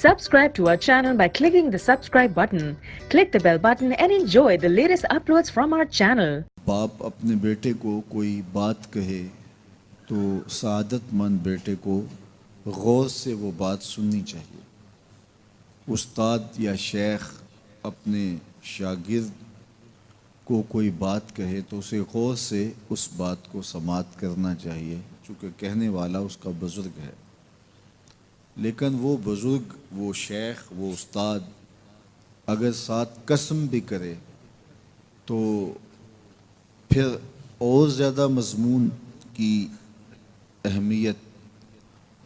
Subscribe to our channel by clicking the subscribe button. Click the bell button and enjoy the latest uploads from our channel. باپ اپنے بیٹے کو کوئی بات کہے تو سعادت مند بیٹے کو غور سے وہ بات سننی چاہیے۔ استاد یا شیخ اپنے شاگرد کو کوئی بات کہے تو اسے غور سے اس بات کو سماعت کرنا چاہیے، چونکہ کہنے والا اس کا بزرگ ہے۔ لیکن وہ بزرگ، وہ شیخ، وہ استاد اگر ساتھ قسم بھی کرے تو پھر اور زیادہ مضمون کی اہمیت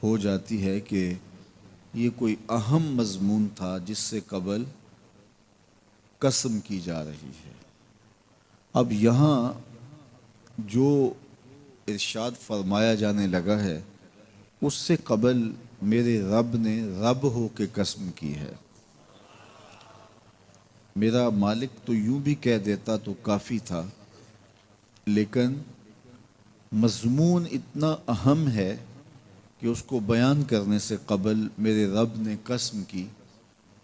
ہو جاتی ہے کہ یہ کوئی اہم مضمون تھا جس سے قبل قسم کی جا رہی ہے۔ اب یہاں جو ارشاد فرمایا جانے لگا ہے اس سے قبل میرے رب نے رب ہو کے قسم کی ہے۔ میرا مالک تو یوں بھی کہہ دیتا تو کافی تھا، لیکن مضمون اتنا اہم ہے کہ اس کو بیان کرنے سے قبل میرے رب نے قسم کی،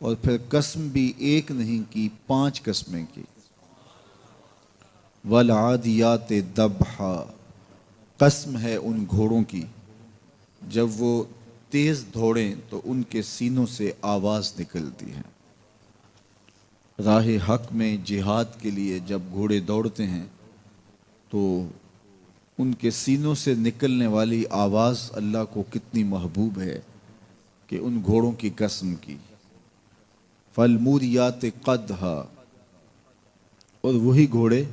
اور پھر قسم بھی ایک نہیں کی، 5 قسمیں کی۔ والعادیات ضبحا، قسم ہے ان گھوڑوں کی جب وہ تیز دوڑیں تو ان کے سینوں سے آواز نکلتی ہے۔ راہ حق میں جہاد کے لیے جب گھوڑے دوڑتے ہیں تو ان کے سینوں سے نکلنے والی آواز اللہ کو کتنی محبوب ہے کہ ان گھوڑوں کی قسم کی۔ فالموریات قدحا، اور وہی گھوڑے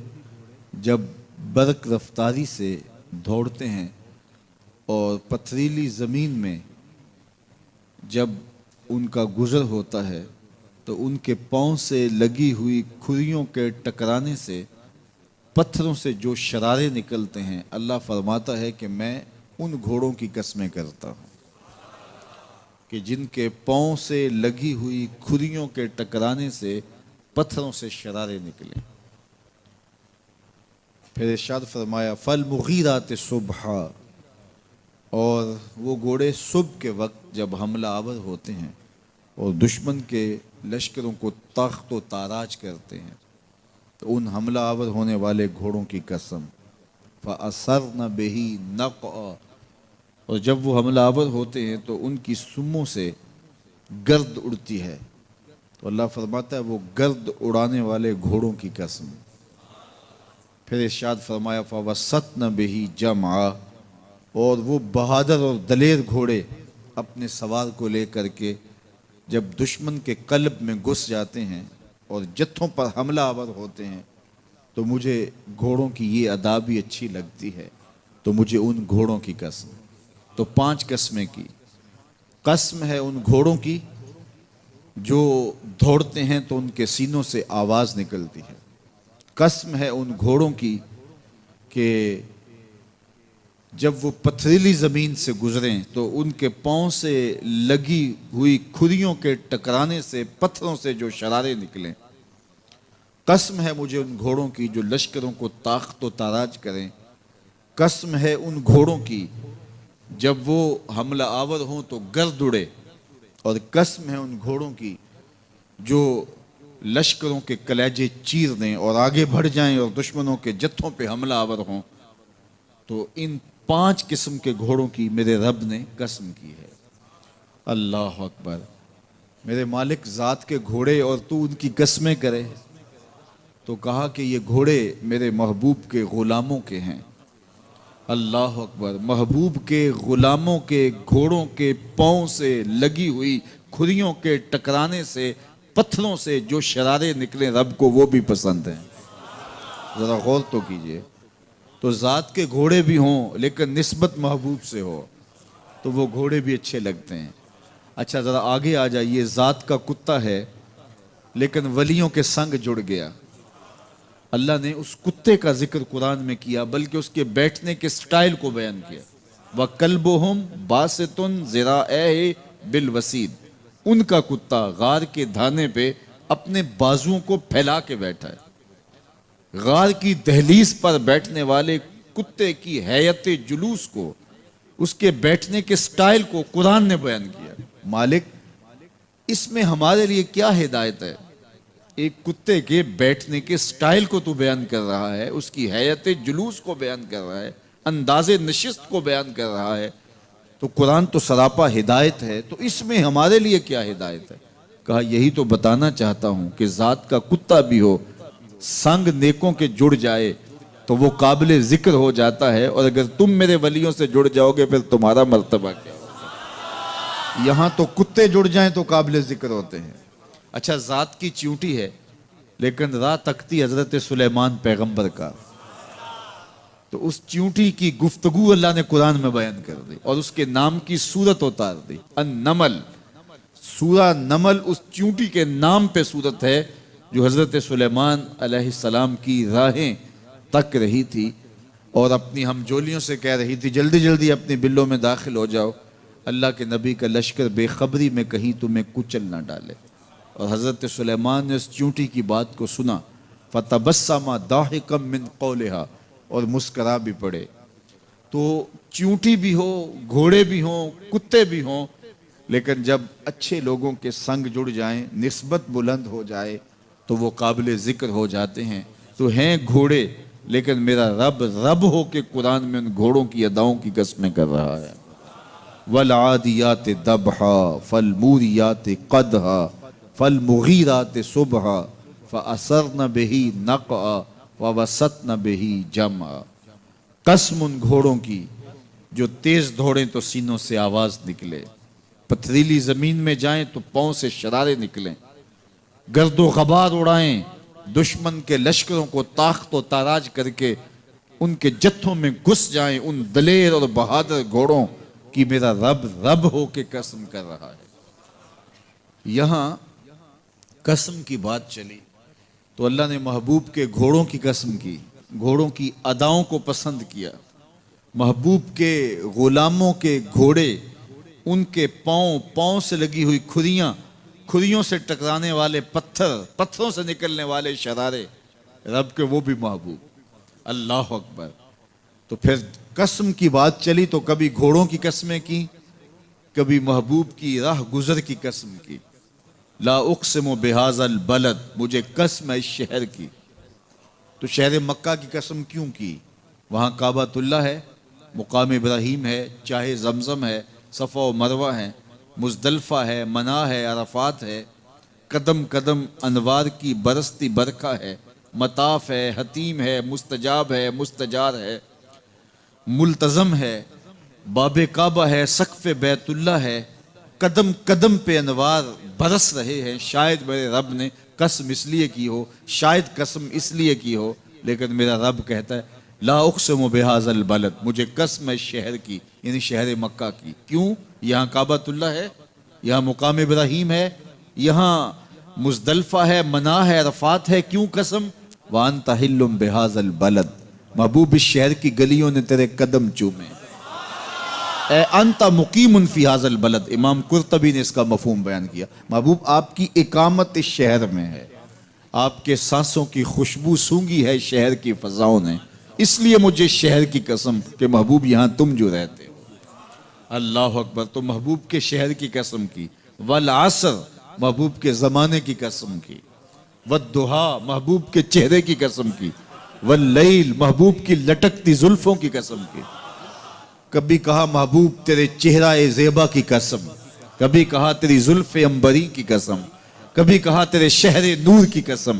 جب برق رفتاری سے دوڑتے ہیں اور پتھریلی زمین میں جب ان کا گزر ہوتا ہے تو ان کے پاؤں سے لگی ہوئی کھریوں کے ٹکرانے سے پتھروں سے جو شرارے نکلتے ہیں، اللہ فرماتا ہے کہ میں ان گھوڑوں کی قسمیں کرتا ہوں کہ جن کے پاؤں سے لگی ہوئی کھریوں کے ٹکرانے سے پتھروں سے شرارے نکلیں۔ پھر ارشاد فرمایا فالمغیرات صبحا، اور وہ گھوڑے صبح کے وقت جب حملہ آور ہوتے ہیں اور دشمن کے لشکروں کو تخت و تاراج کرتے ہیں تو ان حملہ آور ہونے والے گھوڑوں کی قسم۔ فَأَثَرْنَ بِهِ نَقْعًا، اور جب وہ حملہ آور ہوتے ہیں تو ان کی سموں سے گرد اڑتی ہے، تو اللہ فرماتا ہے وہ گرد اڑانے والے گھوڑوں کی قسم۔ پھر ارشاد فرمایا فَوَسَطْنَ بِهِ جَمْعًا، اور وہ بہادر اور دلیر گھوڑے اپنے سوار کو لے کر کے جب دشمن کے قلب میں گھس جاتے ہیں اور جتھوں پر حملہ آور ہوتے ہیں تو مجھے گھوڑوں کی یہ ادا بھی اچھی لگتی ہے، تو مجھے ان گھوڑوں کی قسم۔ تو 5 قسمیں کی۔ قسم ہے ان گھوڑوں کی جو دوڑتے ہیں تو ان کے سینوں سے آواز نکلتی ہے۔ قسم ہے ان گھوڑوں کی کہ جب وہ پتھریلی زمین سے گزریں تو ان کے پاؤں سے لگی ہوئی کھریوں کے ٹکرانے سے پتھروں سے جو شرارے نکلیں۔ قسم ہے مجھے ان گھوڑوں کی جو لشکروں کو تاخت و تاراج کریں۔ قسم ہے ان گھوڑوں کی جب وہ حملہ آور ہوں تو گرد اڑے، اور قسم ہے ان گھوڑوں کی جو لشکروں کے کلیجے چیر دیں اور آگے بڑھ جائیں اور دشمنوں کے جتھوں پہ حملہ آور ہوں۔ تو ان 5 قسم کے گھوڑوں کی میرے رب نے قسم کی ہے۔ اللہ اکبر! میرے مالک ذات کے گھوڑے اور تو ان کی قسمیں کرے، تو کہا کہ یہ گھوڑے میرے محبوب کے غلاموں کے ہیں۔ اللہ اکبر! محبوب کے غلاموں کے گھوڑوں کے پاؤں سے لگی ہوئی کھریوں کے ٹکرانے سے پتھروں سے جو شرارے نکلیں رب کو وہ بھی پسند ہیں۔ ذرا غور تو کیجئے۔ تو ذات کے گھوڑے بھی ہوں لیکن نسبت محبوب سے ہو تو وہ گھوڑے بھی اچھے لگتے ہیں۔ اچھا ذرا آگے آ جائیے، ذات کا کتا ہے لیکن ولیوں کے سنگ جڑ گیا۔ اللہ نے اس کتے کا ذکر قرآن میں کیا، بلکہ اس کے بیٹھنے کے سٹائل کو بیان کیا۔ وَكَلْبُهُمْ بَاسِطٌ ذِرَاعَيْهِ بِالْوَسِيدِ، ان کا کتا غار کے دھانے پہ اپنے بازوؤں کو پھیلا کے بیٹھا ہے۔ غار کی دہلیز پر بیٹھنے والے کتے کی حیت جلوس کو، اس کے بیٹھنے کے سٹائل کو قرآن نے بیان کیا۔ مالک اس میں ہمارے لیے کیا ہدایت ہے؟ ایک کتے کے بیٹھنے کے سٹائل کو تو بیان کر رہا ہے، اس کی حیت جلوس کو بیان کر رہا ہے، انداز نشست کو بیان کر رہا ہے، تو قرآن تو سراپا ہدایت ہے، تو اس میں ہمارے لیے کیا ہدایت ہے؟ کہا یہی تو بتانا چاہتا ہوں کہ ذات کا کتا بھی ہو، سنگ نیکوں کے جڑ جائے تو وہ قابل ذکر ہو جاتا ہے، اور اگر تم میرے ولیوں سے جڑ جاؤ گے پھر تمہارا مرتبہ کیا ہوگا؟ یہاں تو کتے جڑ جائیں تو قابل ذکر ہوتے ہیں۔ اچھا، ذات کی چیونٹی ہے لیکن راہ تکتی حضرت سلیمان پیغمبر کا، تو اس چیونٹی کی گفتگو اللہ نے قرآن میں بیان کر دی اور اس کے نام کی صورت اتار دی، النمل۔ سورہ نمل اس چیونٹی کے نام پہ صورت ہے جو حضرت سلیمان علیہ السلام کی راہیں تک رہی تھی اور اپنی ہمجولیوں سے کہہ رہی تھی جلدی جلدی اپنی بلوں میں داخل ہو جاؤ، اللہ کے نبی کا لشکر بے خبری میں کہیں تمہیں کچل نہ ڈالے۔ اور حضرت سلیمان نے اس چیونٹی کی بات کو سنا، فَتَبَسَّمَ ضَاحِكًا مِّن قَوْلِهَا، اور مسکرا بھی پڑے۔ تو چیونٹی بھی ہو، گھوڑے بھی ہوں، کتے بھی ہوں، لیکن جب اچھے لوگوں کے سنگ جڑ جائیں، نسبت بلند ہو جائے تو وہ قابل ذکر ہو جاتے ہیں۔ تو ہیں گھوڑے لیکن میرا رب رب ہو کے قرآن میں ان گھوڑوں کی اداؤں کی قسمیں کر رہا ہے۔ وَالْعَادِيَاتِ ضَبْحًا فَالْمُورِيَاتِ قَدْحًا فَالْمُغِيرَاتِ صُبْحًا فَأَثَرْنَ بِهِ نَقْعًا وَوَسَطْنَ بِهِ جَمْعًا۔ قسم ان گھوڑوں کی جو تیز دوڑیں تو سینوں سے آواز نکلے، پتھریلی زمین میں جائیں تو پاؤں سے شرارے نکلیں، گرد و غبار اڑائیں، دشمن کے لشکروں کو تاخت و تاراج کر کے ان کے جتھوں میں گھس جائیں، ان دلیر اور بہادر گھوڑوں کی میرا رب رب ہو کے قسم کر رہا ہے۔ یہاں قسم کی بات چلی تو اللہ نے محبوب کے گھوڑوں کی قسم کی، گھوڑوں کی اداؤں کو پسند کیا۔ محبوب کے غلاموں کے گھوڑے، ان کے پاؤں سے لگی ہوئی کھریوں سے ٹکرانے والے پتھروں سے نکلنے والے شرارے، رب کے وہ بھی محبوب۔ اللہ اکبر۔ تو پھر قسم کی بات چلی تو کبھی گھوڑوں کی قسمیں کی، کبھی محبوب کی راہ گزر کی قسم کی۔ لا اقسم بہذا البلد، مجھے قسم ہے اس شہر کی۔ تو شہر مکہ کی قسم کیوں کی؟ وہاں کعبۃ اللہ ہے، مقام ابراہیم ہے، چاہے زمزم ہے، صفا و مروہ ہے، مزدلفہ ہے، منا ہے، عرفات ہے، قدم قدم انوار کی برستی برکھا ہے، مطاف ہے، حتیم ہے، مستجاب ہے، مستجار ہے، ملتزم ہے، باب کعبہ ہے، سقف بیت اللہ ہے، قدم قدم پہ انوار برس رہے ہیں۔ شاید میرے رب نے قسم اس لیے کی ہو، شاید قسم اس لیے کی ہو، لیکن میرا رب کہتا ہے لا اقسم بہذا البلد، مجھے قسم ہے شہر کی، یعنی شہر مکہ کی۔ کیوں؟ یہاں کعبۃ اللہ ہے، یہاں مقام ابراہیم ہے، یہاں مزدلفہ ہے، منا ہے، عرفات ہے۔ کیوں قسم؟ وانت حل بہذا البلد، محبوب اس شہر کی گلیوں نے تیرے قدم چومے۔ اے انت مقیم فی ھذا البلد، امام قرطبی نے اس کا مفہوم بیان کیا، محبوب آپ کی اقامت اس شہر میں ہے، آپ کے سانسوں کی خوشبو سونگی ہے شہر کی فضاؤں نے، اس لیے مجھے شہر کی قسم کہ محبوب یہاں تم جو رہتے ہو۔ اللہ اکبر۔ تو محبوب کے شہر کی قسم کی، والعصر، محبوب کے زمانے کی قسم کی، والضحیٰ، محبوب کے چہرے کی قسم کی، واللیل، محبوب کی لٹکتی زلفوں کی قسم کی۔ کبھی کہا محبوب تیرے چہرہ زیبا کی قسم، کبھی کہا تیری زلف عنبری کی قسم، کبھی کہا تیرے شہر نور کی قسم،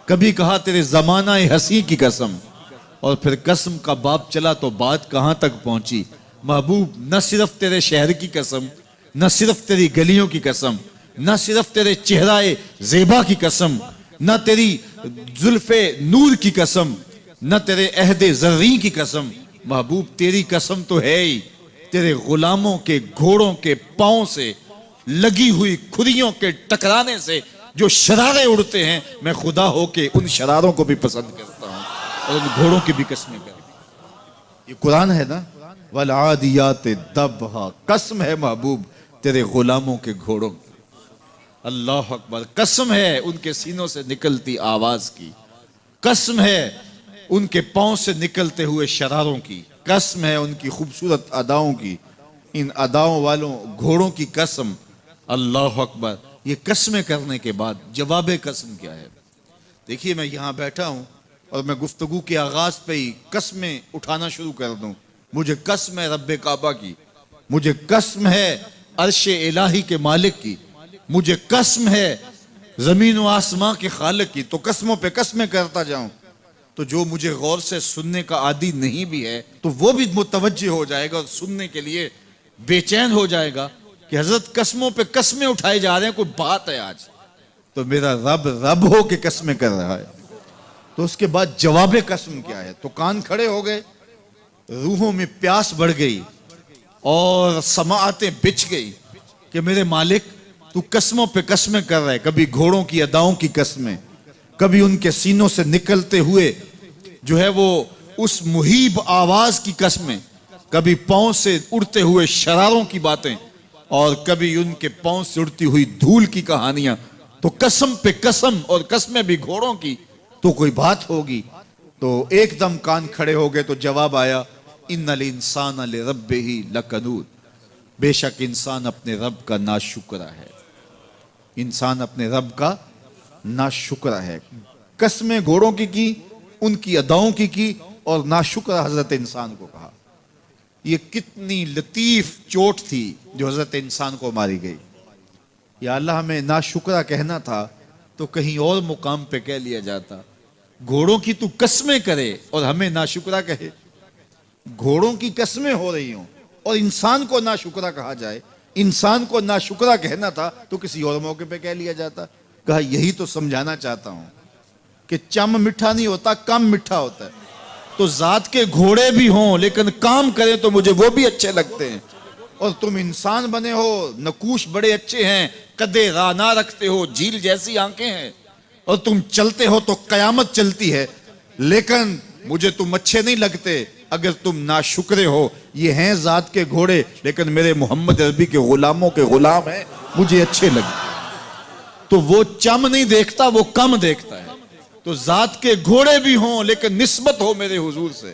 کبھی کہا تیرے زمانہ حسین کی قسم۔ اور پھر قسم کا باب چلا تو بات کہاں تک پہنچی؟ محبوب نہ صرف تیرے شہر کی قسم، نہ صرف تیری گلیوں کی قسم، نہ صرف تیرے چہرہ زیبا کی قسم، نہ تیری زلف نور کی قسم، نہ تیرے عہد زرین کی قسم، محبوب تیری قسم تو ہے ہی تیرے غلاموں کے گھوڑوں کے پاؤں سے لگی ہوئی کھریوں کے ٹکرانے سے جو شرارے اڑتے ہیں، میں خدا ہو کے ان شراروں کو بھی پسند کرتا ہوں اور ان گھوڑوں کی بھی قسمیں کرتا ہوں۔ یہ قرآن ہے نا، والعادیات ضبحا، قسم ہے محبوب تیرے غلاموں کے گھوڑوں کی۔ اللہ اکبر۔ قسم ہے ان کے سینوں سے نکلتی آواز کی، قسم ہے ان کے پاؤں سے نکلتے ہوئے شراروں کی، قسم ہے ان کی خوبصورت اداؤں کی، ان اداؤں والوں گھوڑوں کی قسم۔ اللہ اکبر۔ یہ قسمیں کرنے کے بعد جواب قسم کیا ہے؟ دیکھیے میں یہاں بیٹھا ہوں اور میں گفتگو کے آغاز پہ ہی قسمیں اٹھانا شروع کر دوں. مجھے قسم ہے رب کعبہ کی، مجھے قسم ہے عرش الہی کے مالک کی، مجھے قسم ہے زمین و آسمان کے خالق کی، تو قسموں پہ قسمیں کرتا جاؤں تو جو مجھے غور سے سننے کا عادی نہیں بھی ہے تو وہ بھی متوجہ ہو جائے گا اور سننے کے لیے بے چین ہو جائے گا کہ حضرت قسموں پہ قسمیں اٹھائے جا رہے ہیں، کوئی بات ہے آج. تو میرا رب رب ہو کے قسمیں کر رہا ہے. تو اس کے بعد جواب قسم کیا ہے؟ تو کان کھڑے ہو گئے، روحوں میں پیاس بڑھ گئی اور سماعتیں بچھ گئی کہ میرے مالک تو قسموں پہ قسمیں کر رہا ہے. کبھی گھوڑوں کی اداؤں کی قسمیں، کبھی ان کے سینوں سے نکلتے ہوئے جو ہے وہ اس مہیب آواز کی قسمیں، کبھی پاؤں سے اڑتے ہوئے شراروں کی باتیں، اور کبھی ان کے پاؤں سے اڑتی ہوئی دھول کی کہانیاں. تو قسم پہ قسم، اور قسمیں بھی گھوڑوں کی، تو کوئی بات ہوگی. تو ایک دم کان کھڑے ہو گئے تو جواب آیا ان الانسان لربہ لکنود، بے شک انسان اپنے رب کا ناشکرا ہے. انسان اپنے رب کا ناشکرا ہے. قسمیں گھوڑوں کی ان کی اداؤں کی اور ناشکرا حضرت انسان کو کہا. یہ کتنی لطیف چوٹ تھی جو حضرت انسان کو ماری گئی. یا اللہ ہمیں ناشکرا کہنا تھا تو کہیں اور مقام پہ کہہ لیا جاتا. گھوڑوں کی تو قسمیں کرے اور ہمیں ناشکرا کہے. گھوڑوں کی قسمیں ہو رہی ہوں اور انسان کو ناشکرا کہا جائے. انسان کو ناشکرا کہنا تھا تو کسی اور موقع پہ کہہ لیا جاتا. کہا یہی تو سمجھانا چاہتا ہوں کہ چم میٹھا نہیں ہوتا، کم میٹھا ہوتا ہے. تو ذات کے گھوڑے بھی ہوں لیکن کام کریں تو مجھے وہ بھی اچھے لگتے ہیں. اور تم انسان بنے ہو، نقوش بڑے اچھے ہیں، قدے رانا رکھتے ہو، جھیل جیسی آنکھیں ہیں، اور تم چلتے ہو تو قیامت چلتی ہے، لیکن مجھے تم اچھے نہیں لگتے اگر تم ناشکرے ہو. یہ ہیں ذات کے گھوڑے لیکن میرے محمد عربی کے غلاموں کے غلام ہیں، مجھے اچھے لگتے. تو وہ چم نہیں دیکھتا، وہ کم دیکھتا ہے. تو ذات کے گھوڑے بھی ہوں لیکن نسبت ہو میرے حضور سے،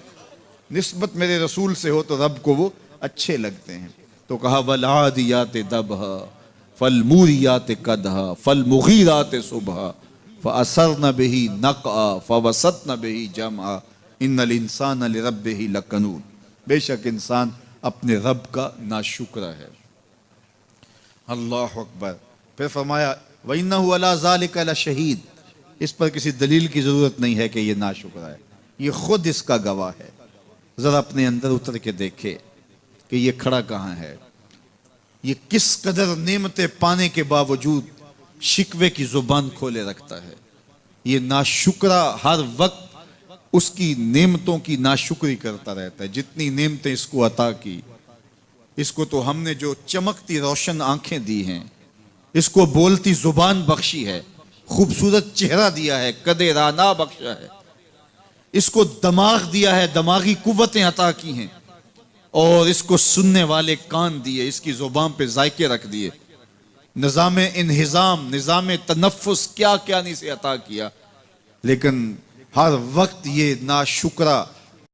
نسبت میرے رسول سے ہو تو رب کو وہ اچھے لگتے ہیں. تو کہا والعادیات ضبحا فالموریات قدحا فالمغیرات صبحا فأثرن به نقعا فوسطن به جمعا ان الانسان لربہ لکنود. بے شک انسان اپنے رب کا ناشکرا ہے. اللہ اکبر. پھر فرمایا وَإِنَّهُ عَلَى ذَلِكَ لَشَهِيدٌ. اس پر کسی دلیل کی ضرورت نہیں ہے کہ یہ ناشکرا ہے، یہ خود اس کا گواہ ہے. ذرا اپنے اندر اتر کے دیکھے کہ یہ کھڑا کہاں ہے. یہ کس قدر نعمتیں پانے کے باوجود شکوے کی زبان کھولے رکھتا ہے. یہ ناشکرا ہر وقت اس کی نعمتوں کی ناشکری کرتا رہتا ہے. جتنی نعمتیں اس کو عطا کی، اس کو تو ہم نے جو چمکتی روشن آنکھیں دی ہیں، اس کو بولتی زبان بخشی ہے، خوبصورت چہرہ دیا ہے، قدے رانا بخشا ہے، اس کو دماغ دیا ہے، دماغی قوتیں عطا کی ہیں، اور اس کو سننے والے کان دیے، اس کی زبان پہ ذائقے رکھ دیے، نظام انہضام، نظام تنفس، کیا کیا نہیں سے عطا کیا. لیکن ہر وقت یہ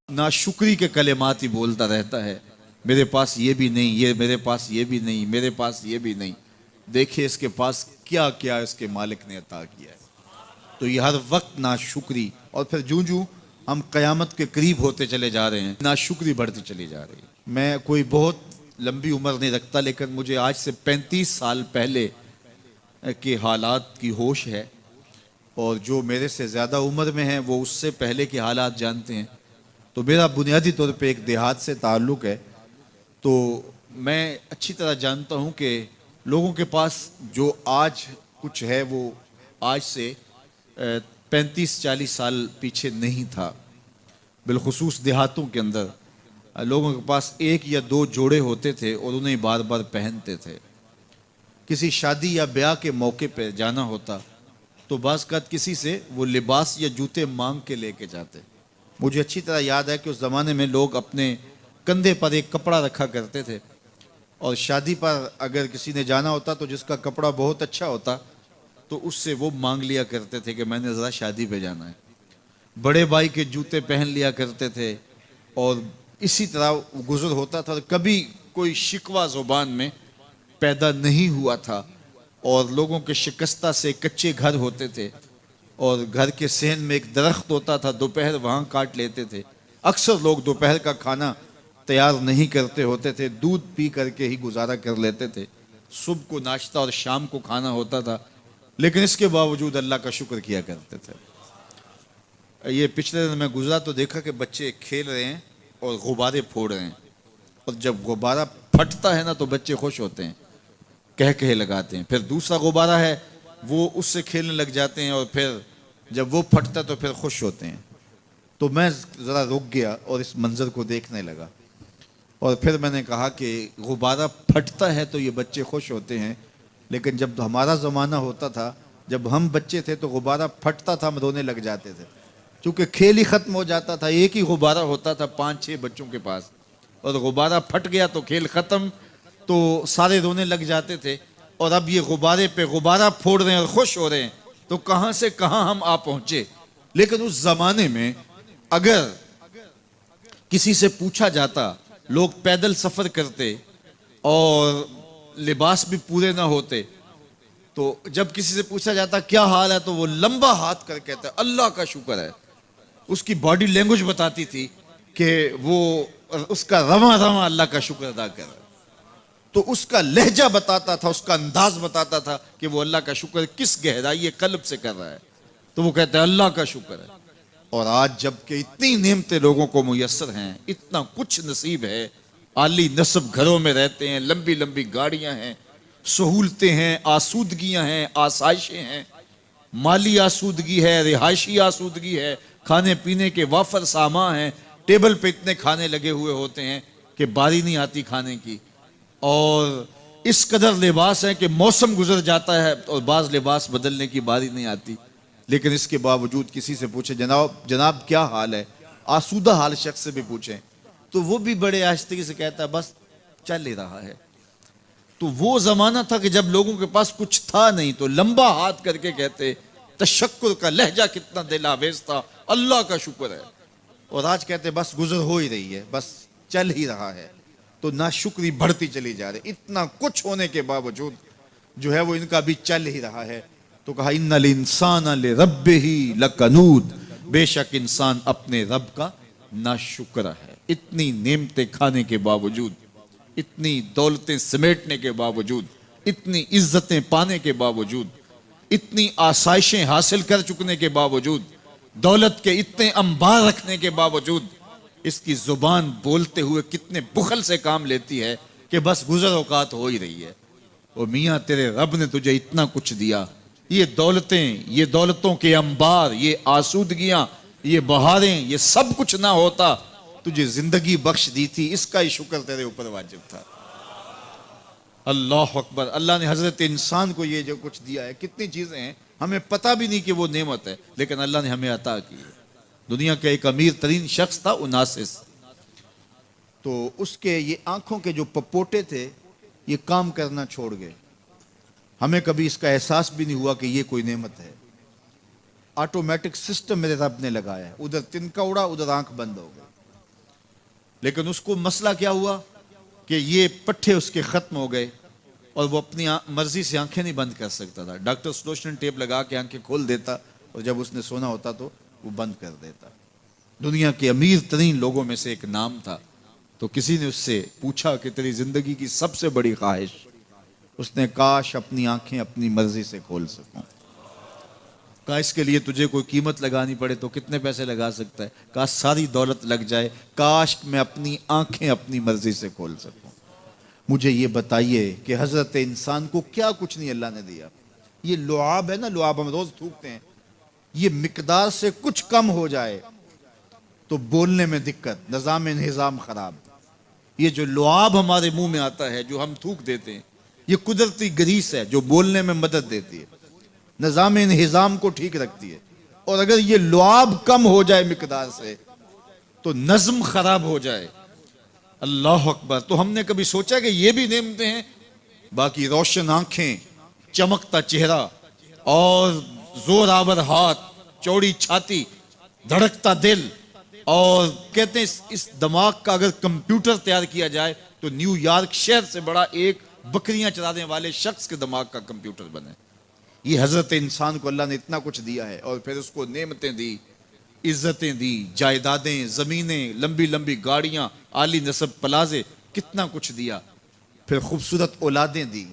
ناشکری کے کلمات ہی بولتا رہتا ہے. میرے پاس یہ بھی نہیں، یہ میرے پاس یہ بھی نہیں، میرے پاس یہ بھی نہیں. دیکھیں اس کے پاس کیا کیا اس کے مالک نے عطا کیا ہے. تو یہ ہر وقت ناشکری. اور پھر جوں ہم قیامت کے قریب ہوتے چلے جا رہے ہیں، ناشکری بڑھتی چلی جا رہی ہے. میں کوئی بہت لمبی عمر نہیں رکھتا، لیکن مجھے آج سے 35 سال پہلے کے حالات کی ہوش ہے، اور جو میرے سے زیادہ عمر میں ہیں وہ اس سے پہلے کے حالات جانتے ہیں. تو میرا بنیادی طور پہ ایک دیہات سے تعلق ہے. تو میں اچھی طرح جانتا ہوں کہ لوگوں کے پاس جو آج کچھ ہے وہ آج سے 35-40 سال پیچھے نہیں تھا. بالخصوص دیہاتوں کے اندر لوگوں کے پاس 1 یا 2 جوڑے ہوتے تھے اور انہیں بار بار پہنتے تھے. کسی شادی یا بیاہ کے موقع پہ جانا ہوتا تو بعض اوقات کسی سے وہ لباس یا جوتے مانگ کے لے کے جاتے. مجھے اچھی طرح یاد ہے کہ اس زمانے میں لوگ اپنے کندھے پر ایک کپڑا رکھا کرتے تھے، اور شادی پر اگر کسی نے جانا ہوتا تو جس کا کپڑا بہت اچھا ہوتا تو اس سے وہ مانگ لیا کرتے تھے کہ میں نے ذرا شادی پہ جانا ہے. بڑے بھائی کے جوتے پہن لیا کرتے تھے، اور اسی طرح گزر ہوتا تھا. کبھی کوئی شکوہ زبان میں پیدا نہیں ہوا تھا اور لوگوں کے شکستہ سے کچے گھر ہوتے تھے اور گھر کے صحن میں ایک درخت ہوتا تھا, دوپہر وہاں کاٹ لیتے تھے. اکثر لوگ دوپہر کا کھانا تیار نہیں کرتے ہوتے تھے, دودھ پی کر کے ہی گزارا کر لیتے تھے. صبح کو ناشتہ اور شام کو کھانا ہوتا تھا, لیکن اس کے باوجود اللہ کا شکر کیا کرتے تھے. یہ پچھلے دن میں گزرا تو دیکھا کہ بچے کھیل رہے ہیں اور غبارے پھوڑ رہے ہیں, اور جب غبارہ پھٹتا ہے نا تو بچے خوش ہوتے ہیں, کہے لگاتے ہیں. پھر دوسرا غبارہ ہے وہ اس سے کھیلنے لگ جاتے ہیں, اور پھر جب وہ پھٹتا تو پھر خوش ہوتے ہیں. تو میں ذرا رک گیا اور اس منظر کو دیکھنے لگا, اور پھر میں نے کہا کہ غبارہ پھٹتا ہے تو یہ بچے خوش ہوتے ہیں, لیکن جب ہمارا زمانہ ہوتا تھا, جب ہم بچے تھے تو غبارہ پھٹتا تھا, ہم رونے لگ جاتے تھے, کیونکہ کھیل ہی ختم ہو جاتا تھا. ایک ہی غبارہ ہوتا تھا 5-6 بچوں کے پاس, اور غبارہ پھٹ گیا تو کھیل ختم, تو سارے رونے لگ جاتے تھے. اور اب یہ غبارے پہ غبارہ پھوڑ رہے ہیں اور خوش ہو رہے ہیں, تو کہاں سے کہاں ہم آ پہنچے. لیکن اس زمانے میں اگر کسی سے پوچھا جاتا, لوگ پیدل سفر کرتے اور لباس بھی پورے نہ ہوتے, تو جب کسی سے پوچھا جاتا کیا حال ہے تو وہ لمبا ہاتھ کر کہتا ہے اللہ کا شکر ہے. اس کی باڈی لینگویج بتاتی تھی کہ وہ اس کا رواں رواں اللہ کا شکر ادا کر رہا ہے. تو اس کا لہجہ بتاتا تھا, اس کا انداز بتاتا تھا کہ وہ اللہ کا شکر کس گہرائی قلب سے کر رہا ہے. تو وہ کہتا ہے اللہ کا شکر ہے. اور آج جب کہ اتنی نعمتیں لوگوں کو میسر ہیں, اتنا کچھ نصیب ہے, عالی نصب گھروں میں رہتے ہیں, لمبی لمبی گاڑیاں ہیں, سہولتیں ہیں, آسودگیاں ہیں, آسائشیں ہیں, مالی آسودگی ہے, رہائشی آسودگی ہے, کھانے پینے کے وافر سامان ہیں, ٹیبل پہ اتنے کھانے لگے ہوئے ہوتے ہیں کہ باری نہیں آتی کھانے کی, اور اس قدر لباس ہے کہ موسم گزر جاتا ہے اور بعض لباس بدلنے کی باری نہیں آتی. لیکن اس کے باوجود کسی سے پوچھے جناب کیا حال ہے, آسودہ حال شخص سے بھی پوچھیں تو وہ بھی بڑے آہستگی سے کہتا ہے بس چل ہی رہا ہے. تو وہ زمانہ تھا کہ جب لوگوں کے پاس کچھ تھا نہیں تو لمبا ہاتھ کر کے کہتے, تشکر کا لہجہ کتنا دل آویز تھا, اللہ کا شکر ہے. اور آج کہتے بس گزر ہو ہی رہی ہے, بس چل ہی رہا ہے. تو ناشکری بڑھتی چلی جا رہی, اتنا کچھ ہونے کے باوجود جو ہے وہ ان کا بھی چل ہی رہا ہے. تو کہا ان الانسان لربہ لکنود, بے شک انسان اپنے رب کا ناشکر ہے. اتنی نعمتیں کھانے کے باوجود, اتنی دولتیں سمیٹنے کے باوجود, اتنی عزتیں پانے کے باوجود, اتنی آسائشیں حاصل کر چکنے کے باوجود, دولت کے اتنے انبار رکھنے کے باوجود, اس کی زبان بولتے ہوئے کتنے بخل سے کام لیتی ہے کہ بس گزر اوقات ہو ہی رہی ہے. اور میاں تیرے رب نے تجھے اتنا کچھ دیا, یہ دولتیں, یہ دولتوں کے انبار, یہ آسودگیاں, یہ بہاریں, یہ سب کچھ نہ ہوتا, تجھے زندگی بخش دی تھی, اس کا ہی شکر تیرے اوپر واجب تھا. اللہ اکبر. اللہ نے حضرت انسان کو یہ جو کچھ دیا ہے, کتنی چیزیں ہیں ہمیں پتہ بھی نہیں کہ وہ نعمت ہے, لیکن اللہ نے ہمیں عطا کی ہے. دنیا کا ایک امیر ترین شخص تھا اناسس, تو اس کے یہ آنکھوں کے جو پپوٹے تھے یہ کام کرنا چھوڑ گئے. ہمیں کبھی اس کا احساس بھی نہیں ہوا کہ یہ کوئی نعمت ہے. آٹومیٹک سسٹم میرے رب نے لگایا ہے, ادھر تنکا اڑا ادھر آنکھ بند ہو گئی. لیکن اس کو مسئلہ کیا ہوا کہ یہ پٹھے اس کے ختم ہو گئے اور وہ اپنی مرضی سے آنکھیں نہیں بند کر سکتا تھا. ڈاکٹر سلوشن ٹیپ لگا کے آنکھیں کھول دیتا اور جب اس نے سونا ہوتا تو وہ بند کر دیتا. دنیا کے امیر ترین لوگوں میں سے ایک نام تھا. تو کسی نے اس سے پوچھا کہ تیری زندگی کی سب سے بڑی خواہش؟ اس نے کاش اپنی آنکھیں اپنی مرضی سے کھول سکوں. کہا اس کے لیے تجھے کوئی قیمت لگانی پڑے تو کتنے پیسے لگا سکتا ہے؟ کہا ساری دولت لگ جائے, کاش میں اپنی آنکھیں اپنی مرضی سے کھول سکوں. مجھے یہ بتائیے کہ حضرت انسان کو کیا کچھ نہیں اللہ نے دیا. یہ لعاب ہے نا, لعاب ہم روز تھوکتے ہیں, یہ مقدار سے کچھ کم ہو جائے تو بولنے میں دقت, نظام انہضام خراب. یہ جو لعاب ہمارے منہ میں آتا ہے جو ہم تھوک دیتے ہیں, یہ قدرتی گریس ہے جو بولنے میں مدد دیتی ہے, نظام انہضام کو ٹھیک رکھتی ہے. اور اگر یہ لعاب کم ہو جائے مقدار سے تو نظم خراب ہو جائے. اللہ اکبر. تو ہم نے کبھی سوچا کہ یہ بھی نعمتیں ہیں؟ باقی روشن آنکھیں, چمکتا چہرہ اور زور آور ہاتھ, چوڑی چھاتی, دھڑکتا دل, اور کہتے ہیں اس دماغ کا اگر کمپیوٹر تیار کیا جائے تو نیو یارک شہر سے بڑا ایک بکریاں چرانے والے شخص کے دماغ کا کمپیوٹر بنے. یہ حضرت انسان کو اللہ نے اتنا کچھ دیا ہے اور پھر اس کو نعمتیں دی, عزتیں دی, جائیدادیں, زمینیں, لمبی لمبی گاڑیاں, عالی نسب پلازے, کتنا کچھ دیا. پھر خوبصورت اولادیں دی,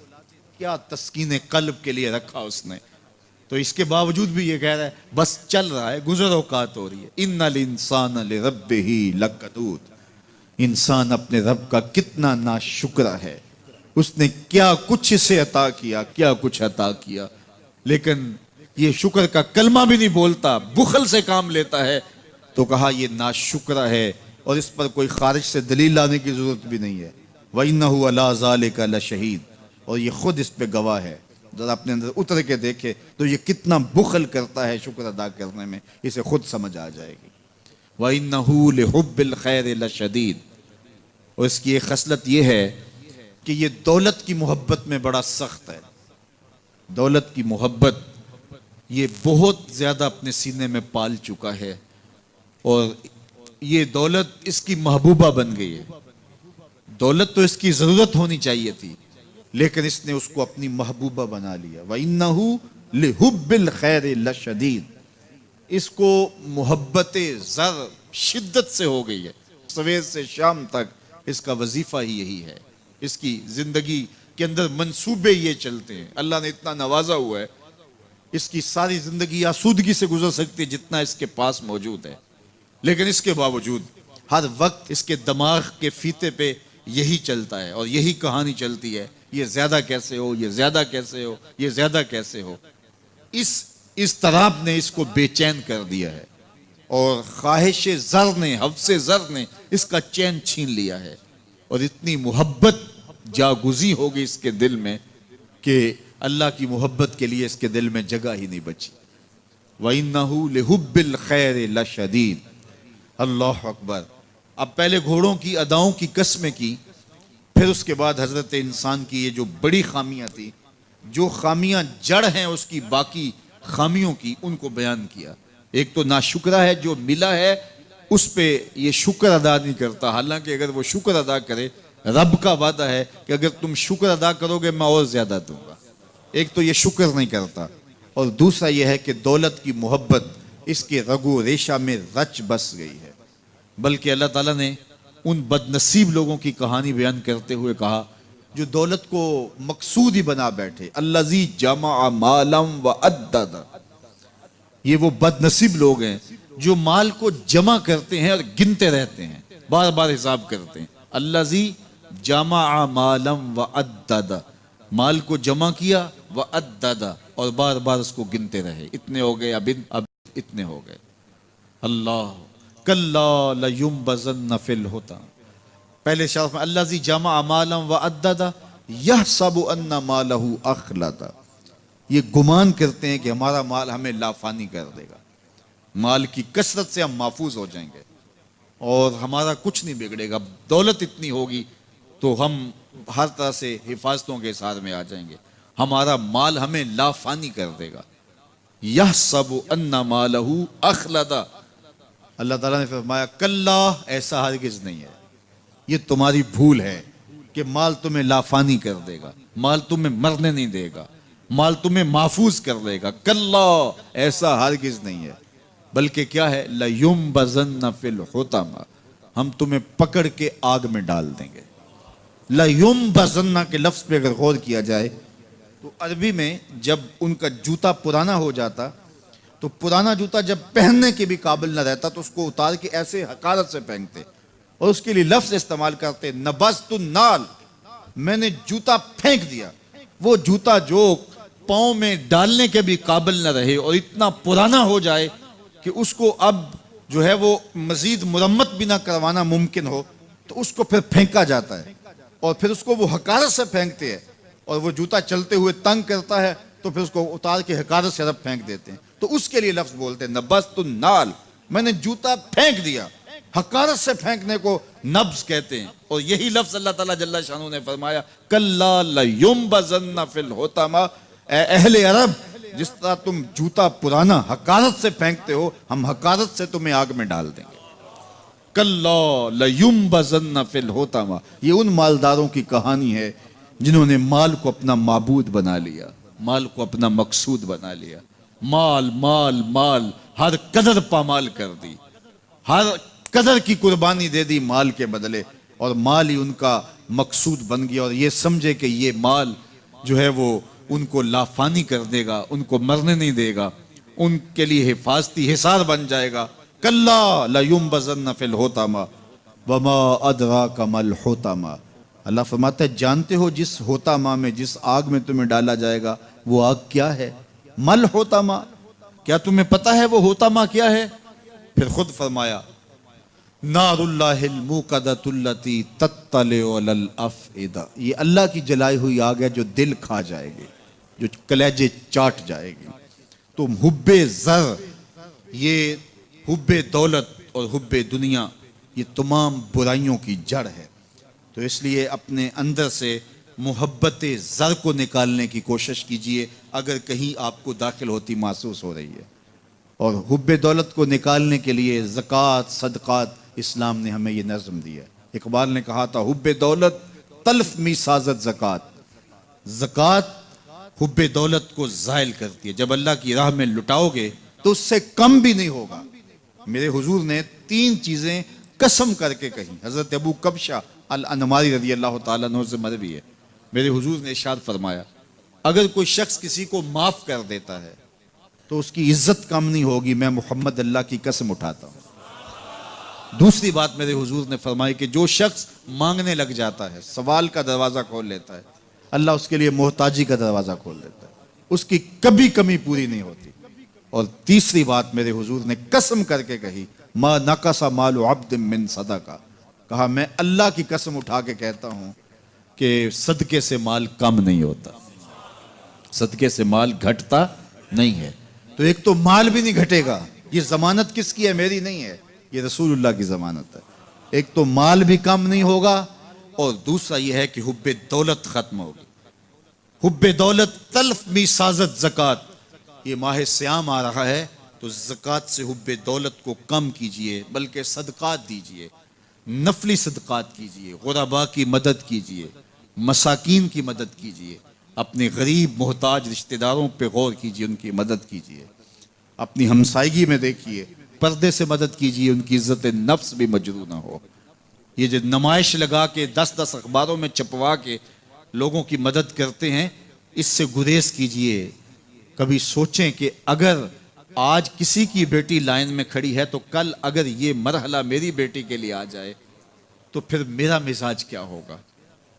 کیا تسکین قلب کے لیے رکھا اس نے. تو اس کے باوجود بھی یہ کہہ رہا ہے بس چل رہا ہے, گزر اوقات ہو رہی ہے. ان الانسان لربہ لکنود, انسان اپنے رب کا کتنا ناشکرا ہے. اس نے کیا کچھ اسے عطا کیا, کیا کچھ عطا کیا, لیکن یہ شکر کا کلمہ بھی نہیں بولتا, بخل سے کام لیتا ہے. تو کہا یہ ناشکرا ہے اور اس پر کوئی خارج سے دلیل لانے کی ضرورت بھی نہیں ہے. وَإِنَّهُ عَلَىٰ ذَلِكَ لَشَهِيدٌ, اور یہ خود اس پہ گواہ ہے. ذرا اپنے اندر اتر کے دیکھے تو یہ کتنا بخل کرتا ہے شکر ادا کرنے میں, اسے خود سمجھ آ جائے گی. وَإِنَّهُ لِحُبِّ الْخَيْرِ لَشَدِيدٌ, اور اس کی ایک خصلت یہ ہے کہ یہ دولت کی محبت میں بڑا سخت ہے. دولت کی محبت یہ بہت زیادہ اپنے سینے میں پال چکا ہے اور یہ دولت اس کی محبوبہ بن گئی ہے. دولت تو اس کی ضرورت ہونی چاہیے تھی لیکن اس نے اس کو اپنی محبوبہ بنا لیا. وَإِنَّهُ لِحُبِّ الْخَيْرِ لَشَدِيدٌ, اس کو محبت زر شدت سے ہو گئی ہے. سویر سے شام تک اس کا وظیفہ ہی یہی ہے. اس کی زندگی کے اندر منصوبے یہ چلتے ہیں. اللہ نے اتنا نوازا ہوا ہے, اس کی ساری زندگی آسودگی سے گزر سکتی جتنا اس کے پاس موجود ہے, لیکن اس کے باوجود ہر وقت اس کے دماغ کے فیتے پہ یہی چلتا ہے اور یہی کہانی چلتی ہے, یہ زیادہ کیسے ہو, یہ زیادہ کیسے ہو, یہ زیادہ کیسے ہو. اس اضطراب نے اس کو بے چین کر دیا ہے اور خواہش زر نے, حفظ زر نے اس کا چین چھین لیا ہے اور اتنی محبت جاگزی ہوگی اس کے دل میں کہ اللہ کی محبت کے لیے اس کے دل میں جگہ ہی نہیں بچی. وَإِنَّهُ لِحُبِّ الْخَيْرِ لَشَدِيدٌ. اللہ اکبر. اب پہلے گھوڑوں کی اداؤں کی قسمیں کی, پھر اس کے بعد حضرت انسان کی یہ جو بڑی خامیاں تھی, جو خامیاں جڑ ہیں اس کی باقی خامیوں کی, ان کو بیان کیا. ایک تو ناشکرا ہے, جو ملا ہے اس پہ یہ شکر ادا نہیں کرتا, حالانکہ اگر وہ شکر ادا کرے, رب کا وعدہ ہے کہ اگر تم شکر ادا کرو گے میں اور زیادہ دوں گا. ایک تو یہ شکر نہیں کرتا, اور دوسرا یہ ہے کہ دولت کی محبت اس کے رگو ریشہ میں رچ بس گئی ہے. بلکہ اللہ تعالیٰ نے ان بد نصیب لوگوں کی کہانی بیان کرتے ہوئے کہا جو دولت کو مقصود ہی بنا بیٹھے. الذی جمع مالا وعدد, یہ وہ بد نصیب لوگ ہیں جو مال کو جمع کرتے ہیں اور گنتے رہتے ہیں, بار بار حساب کرتے ہیں. الذی جمع مالا وعدد, مال کو جمع کیا, وعدد, اور بار بار اس کو گنتے رہے, اتنے ہو گئے, اب اتنے ہو گئے. اللہ کلا لینبذن فی الحطام. پہلے شرف میں الذی جمع مالا وعدد یحسب ان مالہ اخلد, یہ گمان کرتے ہیں کہ ہمارا مال ہمیں لافانی کر دے گا, مال کی کثرت سے ہم محفوظ ہو جائیں گے اور ہمارا کچھ نہیں بگڑے گا. دولت اتنی ہوگی تو ہم ہر طرح سے حفاظتوں کے ساتھ میں آ جائیں گے, ہمارا مال ہمیں لافانی کر دے گا. یحسب ان مالہ اخلد. اللہ تعالیٰ نے فرمایا کلا, ایسا ہرگز نہیں ہے, یہ تمہاری بھول ہے کہ مال تمہیں لافانی کر دے گا, مال تمہیں مرنے نہیں دے گا, مال تمہیں محفوظ کر لے گا. کلا, ایسا ہرگز نہیں ہے, بلکہ کیا ہے, لَيُنبَذَنَّ فِي الْحُطَمَ, ہم تمہیں پکڑ کے آگ میں ڈال دیں گے. لَيُنبَذَنَّ کے لفظ پہ اگر غور کیا جائے تو عربی میں جب ان کا جوتا پرانا ہو جاتا تو پرانا جوتا جب پہننے کے بھی قابل نہ رہتا تو اس کو اتار کے ایسے حقارت سے پھینکتے اور اس کے لیے لفظ استعمال کرتے نبذت النال, میں نے جوتا پھینک دیا. وہ جوتا جو پاؤں میں ڈالنے کے بھی قابل نہ رہے اور اتنا پرانا ہو جائے کہ اس کو اب جو ہے وہ مزید مرمت بھی نہ کروانا ممکن ہو, تو اس کو پھر پھینکا جاتا ہے اور پھر اس کو وہ حقارت سے پھینکتے ہیں, اور وہ جوتا چلتے ہوئے تنگ کرتا ہے تو پھر اس کو اتار کے حقارت سے رب پھینک دیتے ہیں. تو اس کے لیے لفظ بولتے ہیں نبذت النال, میں نے جوتا پھینک دیا. حقارت سے پھینکنے کو نبض کہتے ہیں, اور یہی لفظ اللہ تعالیٰ جل شانہ نے فرمایا کلا لینبذن فی الحطمہ. اے اہل عرب, جس طرح تم جوتا پرانا حقارت سے پھینکتے ہو, ہم حقارت سے تمہیں آگ میں ڈال دیں گے. کلا لینبذن فی الحطمہ, یہ ان مالداروں کی کہانی ہے جنہوں نے مال کو اپنا معبود بنا لیا، مال کو اپنا مقصود بنا لیا، مال مال مال، ہر قدر پامال کر دی، ہر قدر کی قربانی دے دی مال کے بدلے، اور مال ہی ان کا مقصود بن گیا، اور یہ سمجھے کہ یہ مال جو ہے وہ ان کو لافانی کر دے گا، ان کو مرنے نہیں دے گا، ان کے لیے حفاظتی حصار بن جائے گا۔ کلا لینبذن فی الحطمہ وما ادراک ما الحطمہ۔ اللہ فرماتا ہے جانتے ہو جس حطمہ میں، جس آگ میں تمہیں ڈالا جائے گا، وہ آگ کیا ہے؟ ما الحطمہ، کیا تمہیں پتا ہے وہ حطمہ کیا ہے؟ پھر خود فرمایا نار اللہ الموقدۃ التی تطلع علی الافئدہ، یہ اللہ کی جلائی ہوئی آگ ہے جو دل کھا جائے گی، جو کلیجے چاٹ جائے گی۔ تو حب زر، یہ حب دولت اور حب دنیا، یہ تمام برائیوں کی جڑ ہے۔ تو اس لیے اپنے اندر سے محبت زر کو نکالنے کی کوشش کیجئے اگر کہیں آپ کو داخل ہوتی محسوس ہو رہی ہے، اور حب دولت کو نکالنے کے لیے زکوٰۃ صدقات اسلام نے ہمیں یہ نظم دیا ہے۔ اقبال نے کہا تھا حب دولت تلف می سازت زکوٰۃ، زکوٰۃ حب دولت کو زائل کرتی ہے، جب اللہ کی راہ میں لٹاؤ گے تو اس سے کم بھی نہیں ہوگا۔ میرے حضور نے 3 چیزیں قسم کر کے کہیں، حضرت ابو کبشہ الانماری رضی اللہ تعالیٰ عنہ سے مروی ہے، میرے حضور نے ارشاد فرمایا اگر کوئی شخص کسی کو معاف کر دیتا ہے تو اس کی عزت کم نہیں ہوگی، میں محمد اللہ کی قسم اٹھاتا ہوں۔ دوسری بات میرے حضور نے فرمائی کہ جو شخص مانگنے لگ جاتا ہے، سوال کا دروازہ کھول لیتا ہے، اللہ اس کے لیے محتاجی کا دروازہ کھول دیتا ہے، اس کی کبھی کمی پوری نہیں ہوتی۔ اور تیسری بات میرے حضور نے قسم کر کے کہی ما نقص مال عبد من صدقہ، کہا میں اللہ کی قسم اٹھا کے کہتا ہوں کہ صدقے سے مال کم نہیں ہوتا، صدقے سے مال گھٹتا نہیں ہے۔ تو ایک تو مال بھی نہیں گھٹے گا، یہ ضمانت کس کی ہے؟ میری نہیں ہے، یہ رسول اللہ کی ضمانت ہے۔ ایک تو مال بھی کم نہیں ہوگا، اور دوسرا یہ ہے کہ حب دولت ختم ہوگی۔ حب دولت تلف می سازت زکوٰۃ، یہ ماہ سیام آ رہا ہے تو زکوٰۃ سے حب دولت کو کم کیجئے، بلکہ صدقات دیجئے، نفلی صدقات کیجئے، غرباء کی مدد کیجئے، مساکین کی مدد کیجئے، اپنے غریب محتاج رشتہ داروں پہ غور کیجئے، ان کی مدد کیجئے، اپنی ہمسائیگی میں دیکھیے، پردے سے مدد کیجئے، ان کی عزت نفس بھی مجروح نہ ہو۔ یہ جو نمائش لگا کے 10 اخباروں میں چھپوا کے لوگوں کی مدد کرتے ہیں، اس سے گریز کیجئے۔ کبھی سوچیں کہ اگر آج کسی کی بیٹی لائن میں کھڑی ہے تو کل اگر یہ مرحلہ میری بیٹی کے لیے آ جائے تو پھر میرا مزاج کیا ہوگا؟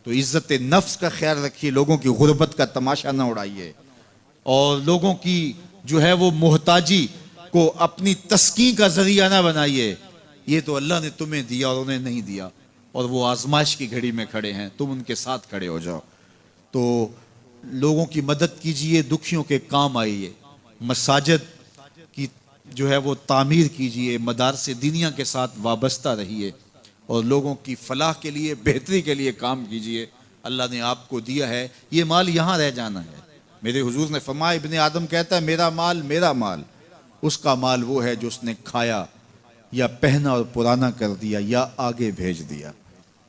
تو عزت نفس کا خیال رکھیے، لوگوں کی غربت کا تماشا نہ اڑائیے، اور لوگوں کی جو ہے وہ محتاجی کو اپنی تسکین کا ذریعہ نہ بنائیے۔ یہ تو اللہ نے تمہیں دیا اور انہیں نہیں دیا، اور وہ آزمائش کی گھڑی میں کھڑے ہیں، تم ان کے ساتھ کھڑے ہو جاؤ۔ تو لوگوں کی مدد کیجئے، دکھیوں کے کام آئیے، مساجد کی جو ہے وہ تعمیر کیجئے، مدارس دینیا کے ساتھ وابستہ رہیے، اور لوگوں کی فلاح کے لیے، بہتری کے لیے کام کیجئے۔ اللہ نے آپ کو دیا ہے، یہ مال یہاں رہ جانا ہے۔ میرے حضور نے فرمایا ابن آدم کہتا ہے میرا مال میرا مال، اس کا مال وہ ہے جو اس نے کھایا یا پہنا اور پرانا کر دیا یا آگے بھیج دیا،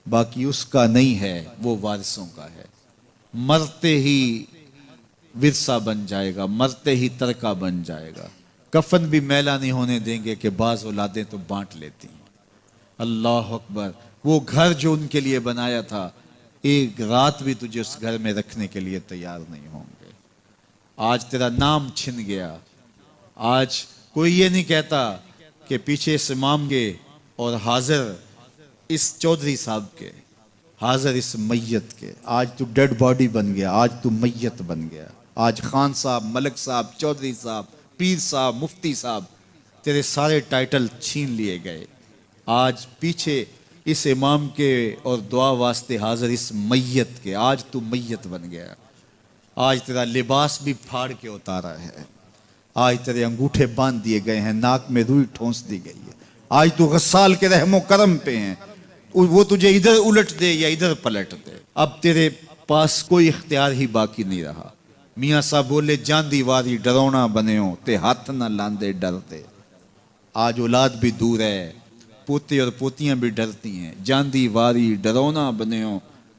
باقی اس کا نہیں ہے، وہ وارثوں کا ہے۔ مرتے ہی ورثہ بن جائے گا، مرتے ہی ترکہ بن جائے گا، کفن بھی میلا نہیں ہونے دیں گے کہ بعض اولادیں تو بانٹ لیتی ہیں۔ اللہ اکبر، وہ گھر جو ان کے لیے بنایا تھا، ایک رات بھی تجھے اس گھر میں رکھنے کے لیے تیار نہیں ہوں گے۔ آج تیرا نام چھن گیا، آج کوئی یہ نہیں کہتا کہ پیچھے اس امام کے اور حاضر اس چودھری صاحب کے، حاضر اس میت کے، آج تو ڈیڈ باڈی بن گیا، آج تو میت بن گیا۔ آج خان صاحب، ملک صاحب، چودھری صاحب، پیر صاحب، مفتی صاحب، تیرے سارے ٹائٹل چھین لیے گئے۔ آج پیچھے اس امام کے اور دعا واسطے حاضر اس میت کے، آج تو میت بن گیا۔ آج تیرا لباس بھی پھاڑ کے اتارا ہے، آج تیرے انگوٹھے باندھ دیے گئے ہیں، ناک میں روئی ٹھونس دی گئی ہے، آج تو غسال کے رحم و کرم پہ ہیں، وہ تجھے ادھر الٹ دے یا ادھر پلٹ دے، اب تیرے پاس کوئی اختیار ہی باقی نہیں رہا۔ میاں صاحب بولے جاندی واری ڈرونا بنےوں تے ہاتھ نہ لاندے ڈرتے۔ آج اولاد بھی دور ہے، پوتے اور پوتیاں بھی ڈرتی ہیں، جاندی واری ڈرونا بنےوں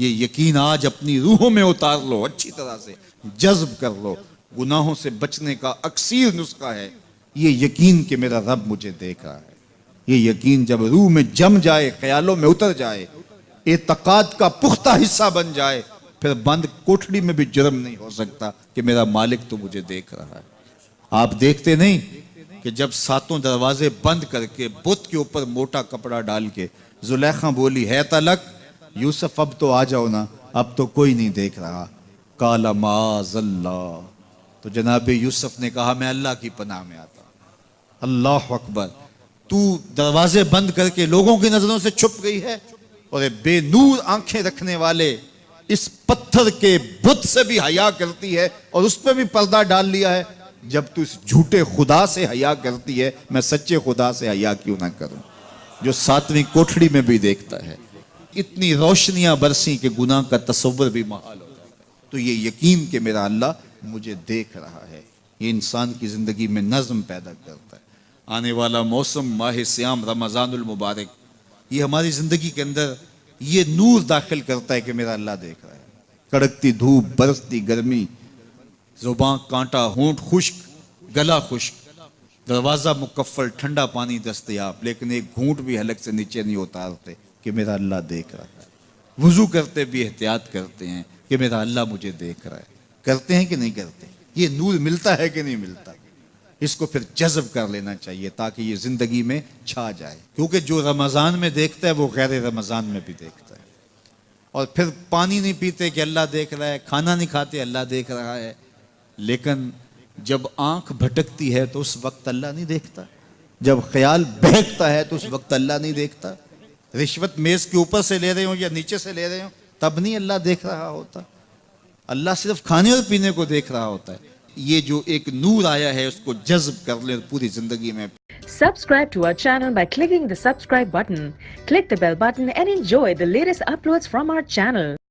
یہ یقین آج اپنی روحوں میں اتار لو، اچھی طرح سے جذب کر لو۔ گناہوں سے بچنے کا اکثیر نسخہ ہے یہ یقین کہ میرا رب مجھے دیکھ رہا ہے۔ یہ یقین جب روح میں جم جائے، خیالوں میں اتر جائے، اعتقاد کا پختہ حصہ بن جائے، پھر بند کوٹھڑی میں بھی جرم نہیں ہو سکتا کہ میرا مالک تو مجھے دیکھ رہا ہے۔ آپ دیکھتے نہیں کہ جب ساتوں دروازے بند کر کے بت کے اوپر موٹا کپڑا ڈال کے زلیخا بولی ہے تلک یوسف اب تو آ جاؤ نا، اب تو کوئی نہیں دیکھ رہا، قال معاذ اللہ، تو جناب یوسف نے کہا میں اللہ کی پناہ میں آتا ہوں۔ اللہ اکبر، تو دروازے بند کر کے لوگوں کی نظروں سے چھپ گئی ہے اور بے نور آنکھیں رکھنے والے اس پتھر کے بت سے بھی حیا کرتی ہے اور اس پہ بھی پردہ ڈال لیا ہے۔ جب تو اس جھوٹے خدا سے حیا کرتی ہے، میں سچے خدا سے حیا کیوں نہ کروں جو ساتویں کوٹھڑی میں بھی دیکھتا ہے۔ اتنی روشنیاں برسی کہ گناہ کا تصور بھی محال ہو جاتا ہے۔ تو یہ یقین کہ میرا اللہ مجھے دیکھ رہا ہے، یہ انسان کی زندگی میں نظم پیدا کرتا ہے۔ آنے والا موسم ماہ سیام رمضان المبارک، یہ ہماری زندگی کے اندر یہ نور داخل کرتا ہے کہ میرا اللہ دیکھ رہا ہے۔ کڑکتی دھوپ، برستی گرمی، زباں کانٹا، ہونٹ خشک، گلا خشک، دروازہ مکفل، ٹھنڈا پانی دستیاب، لیکن ایک گھونٹ بھی حلق سے نیچے نہیں اتارتے کہ میرا اللہ دیکھ رہا ہے۔ وضو کرتے بھی احتیاط کرتے ہیں کہ میرا اللہ مجھے دیکھ رہا ہے۔ کرتے ہیں کہ نہیں کرتے؟ یہ نور ملتا ہے کہ نہیں ملتا؟ اس کو پھر جذب کر لینا چاہیے تاکہ یہ زندگی میں چھا جائے، کیونکہ جو رمضان میں دیکھتا ہے وہ غیر رمضان میں بھی دیکھتا ہے۔ اور پھر پانی نہیں پیتے کہ اللہ دیکھ رہا ہے، کھانا نہیں کھاتے اللہ دیکھ رہا ہے، لیکن جب آنکھ بھٹکتی ہے تو اس وقت اللہ نہیں دیکھتا، جب خیال بہکتا ہے تو اس وقت اللہ نہیں دیکھتا۔ رشوت میز کے اوپر سے لے رہے ہوں یا نیچے سے لے رہے ہوں تب نہیں اللہ دیکھ رہا ہوتا، اللہ صرف کھانے اور پینے کو دیکھ رہا ہوتا ہے۔ یہ جو ایک نور آیا ہے اس کو جذب کر لیں پوری زندگی میں۔ Subscribe to our channel by clicking the subscribe button. Click the bell button and enjoy the latest uploads from our channel.